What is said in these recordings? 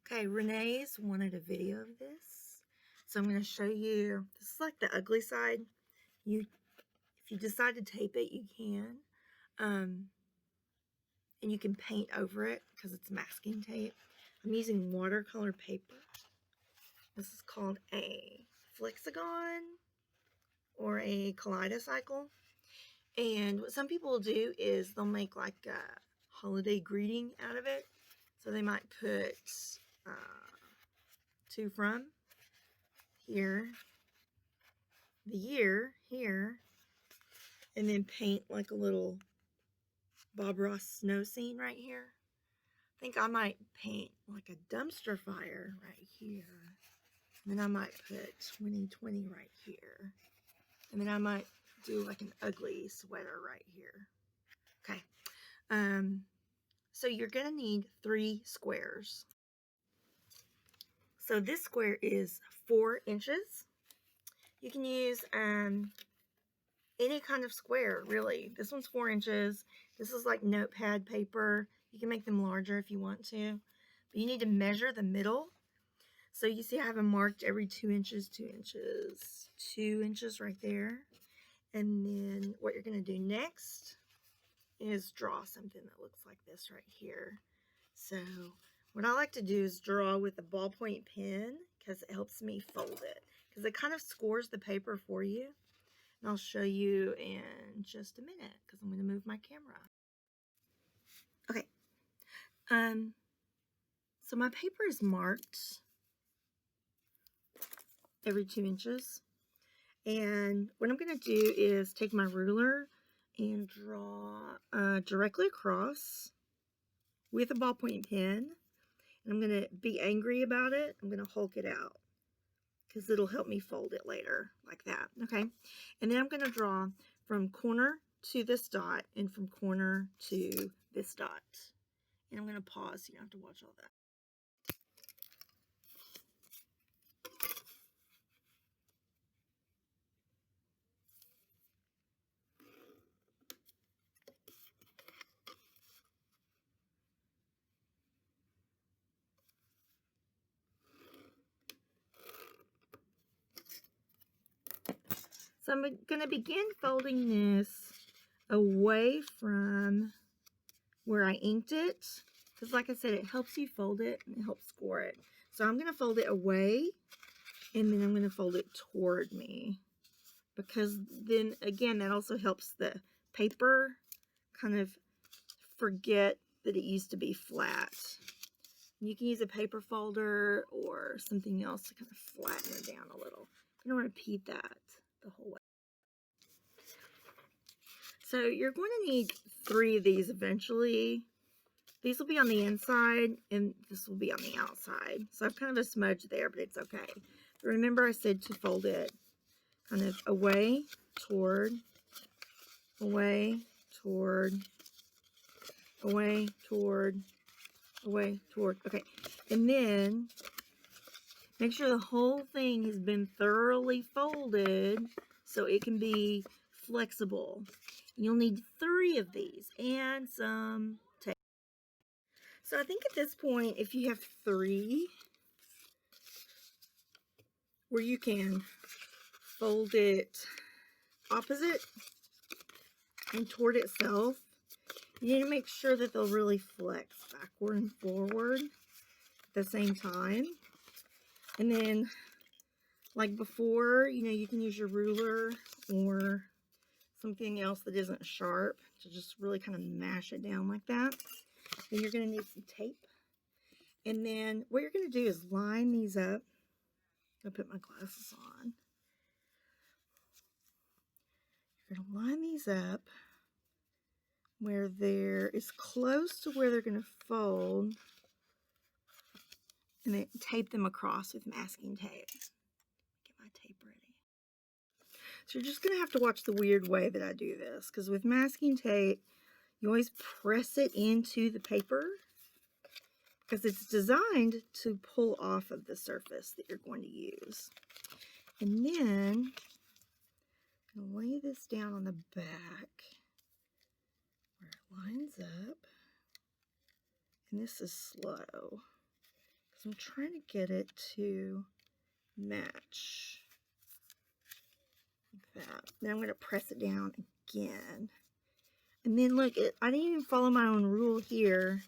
Okay, Renee's wanted a video of this, so I'm going to show you. This is like the ugly side. If you decide to tape it, you can, and you can paint over it because it's masking tape. I'm using watercolor paper. This is called a Flexagon or a Kaleidocycle. And what some people do is they'll make like a holiday greeting out of it. So they might put to from here, the year here, and then paint like a little Bob Ross snow scene right here. I think I might paint like a dumpster fire right here. And then I might put 2020 right here. And then I might do like an ugly sweater right here. Okay. So you're going to need 3 squares. So this square is 4 inches. You can use any kind of square, really. This one's 4 inches. This is like notepad paper. You can make them larger if you want to. But you need to measure the middle. So you see I have them marked every 2 inches, 2 inches, 2 inches right there. And then what you're going to do next is draw something that looks like this right here. So what I like to do is draw with a ballpoint pen because it helps me fold it. Because it kind of scores the paper for you. And I'll show you in just a minute because I'm going to move my camera. Okay. So my paper is marked every 2 inches. And what I'm going to do is take my ruler and draw directly across with a ballpoint pen. And I'm going to be angry about it. I'm going to Hulk it out because it'll help me fold it later like that. Okay. And then I'm going to draw from corner to this dot and from corner to this dot. And I'm going to pause so you don't have to watch all that. So I'm going to begin folding this away from where I inked it. Because like I said, it helps you fold it and it helps score it. So I'm going to fold it away and then I'm going to fold it toward me. Because then again, that also helps the paper kind of forget that it used to be flat. You can use a paper folder or something else to kind of flatten it down a little. I'm going to repeat that the whole way. So you're going to need 3 of these eventually. These will be on the inside and this will be on the outside. So I've kind of a smudge there, but it's okay. But remember I said to fold it kind of away, toward, away, toward, away, toward, away, toward. Okay. And then make sure the whole thing has been thoroughly folded so it can be flexible. You'll need 3 of these and some tape. So I think at this point, if you have 3, where you can fold it opposite and toward itself, you need to make sure that they'll really flex backward and forward at the same time. And then, like before, you can use your ruler or something else that isn't sharp to just really kind of mash it down like that. Then you're going to need some tape. And then what you're going to do is line these up. I'll put my glasses on. You're going to line these up where they're as close to where they're going to fold. And then tape them across with masking tape. Get my tape ready. So you're just going to have to watch the weird way that I do this. Because with masking tape, you always press it into the paper. Because it's designed to pull off of the surface that you're going to use. And then, I'm going to lay this down on the back where it lines up. And this is slow. Because I'm trying to get it to match like that. Then I'm going to press it down again. And then look, I didn't even follow my own rule here.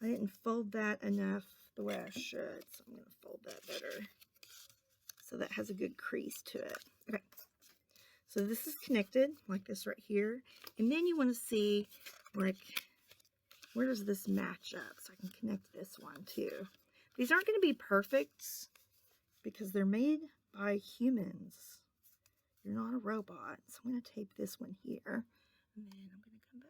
I didn't fold that enough the way I should. So I'm going to fold that better. So that has a good crease to it. Okay. So this is connected like this right here. And then you want to see, like, where does this match up? So I can connect this one too. These aren't going to be perfect because they're made by humans. You're not a robot. So I'm going to tape this one here. And then I'm going to come back.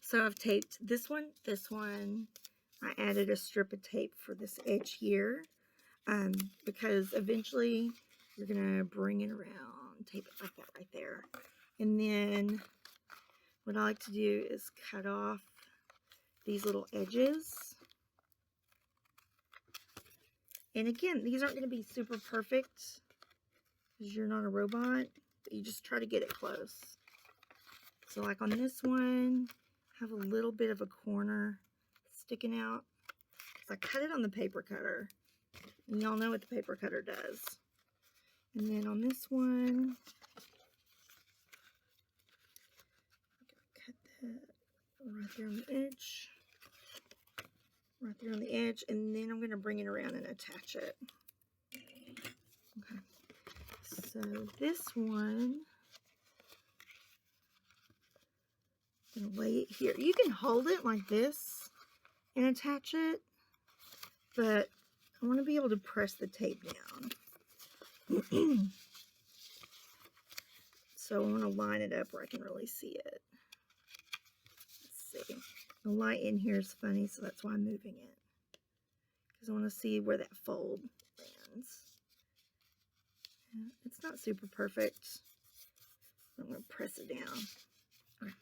So I've taped this one, this one. I added a strip of tape for this edge here because eventually you're going to bring it around, tape it like that right there. And then what I like to do is cut off these little edges. And again, these aren't going to be super perfect because you're not a robot, but you just try to get it close. So like on this one, have a little bit of a corner sticking out. So I cut it on the paper cutter. And y'all know what the paper cutter does. And then on this one, cut that right there on the edge. Right there on the edge. And then I'm going to bring it around and attach it. Okay. So this one, I'm going to lay it here. You can hold it like this and attach it, but I want to be able to press the tape down. So I want to line it up where I can really see it. Let's see. The light in here is funny, so that's why I'm moving it. Because I want to see where that fold lands. It's not super perfect. I'm going to press it down. Okay.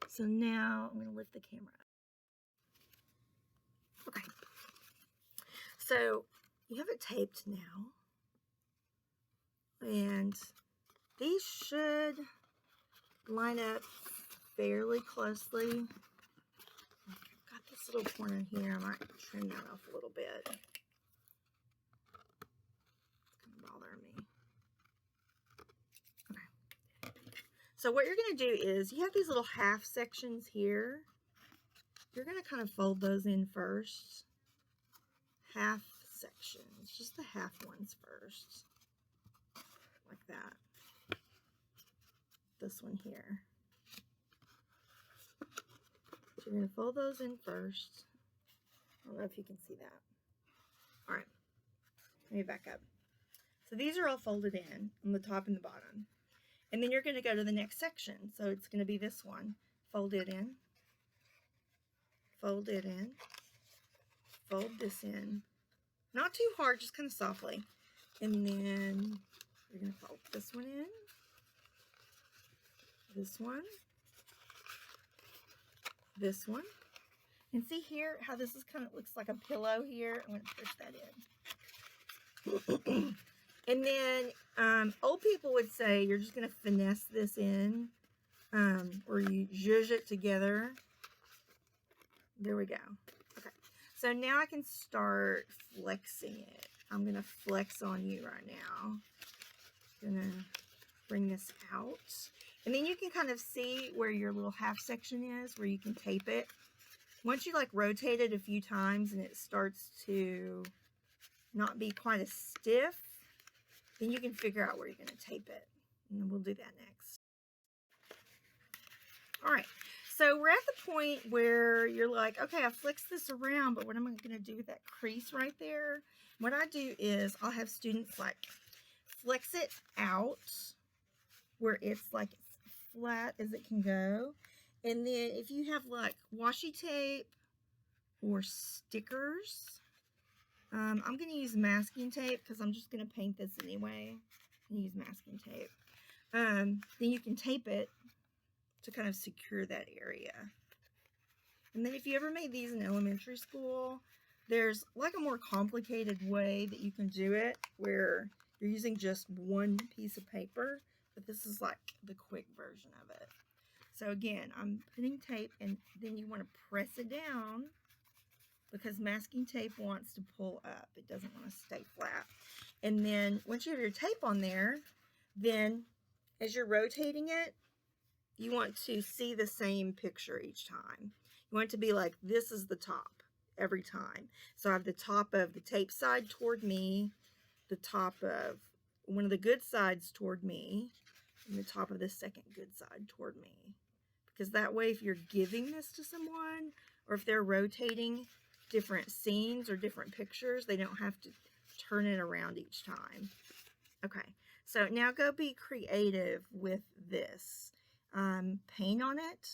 So now I'm going to lift the camera up. Okay. So you have it taped now. And these should line up fairly closely. I've got this little corner here. I might trim that off a little bit. It's going to bother me. Okay. So what you're going to do is you have these little half sections here. You're going to kind of fold those in first. Half sections, just the half ones first. Like that. This one here. So you're going to fold those in first. I don't know if you can see that. All right. Let me back up. So these are all folded in on the top and the bottom. And then you're going to go to the next section. So it's going to be this one. Fold it in. Fold it in. Fold this in. Not too hard, just kind of softly. And then you're going to fold this one in. This one. This one. And see here how this is kind of looks like a pillow here. I'm going to push that in. And then old people would say you're just going to finesse this in. Or you zhuzh it together. There we go. Okay. So now I can start flexing it. I'm going to flex on you right now. I'm going to bring this out. And then you can kind of see where your little half section is, where you can tape it. Once you like rotate it a few times and it starts to not be quite as stiff, then you can figure out where you're going to tape it. And we'll do that next. All right. So we're at the point where you're like, okay, I flexed this around, but what am I going to do with that crease right there? What I do is I'll have students like flex it out where it's like as flat as it can go. And then if you have like washi tape or stickers, I'm going to use masking tape because I'm just going to paint this anyway. I'm going to use masking tape. Then you can tape it to kind of secure that area. And then if you ever made these in elementary school, there's like a more complicated way that you can do it where you're using just one piece of paper, but this is like the quick version of it. So again, I'm putting tape and then you want to press it down because masking tape wants to pull up. It doesn't want to stay flat. And then once you have your tape on there, then as you're rotating it, you want to see the same picture each time. You want it to be like, this is the top every time. So I have the top of the tape side toward me, the top of one of the good sides toward me, and the top of the second good side toward me. Because that way, if you're giving this to someone, or if they're rotating different scenes or different pictures, they don't have to turn it around each time. Okay, so now go be creative with this. Paint on it.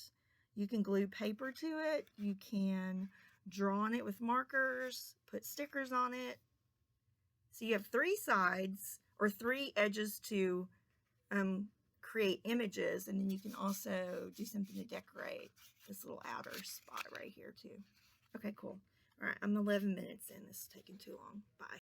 You can glue paper to it. You can draw on it with markers, put stickers on it. So you have 3 sides or 3 edges to create images, and then you can also do something to decorate this little outer spot right here too. Okay, cool. All right, I'm 11 minutes in. This is taking too long. Bye.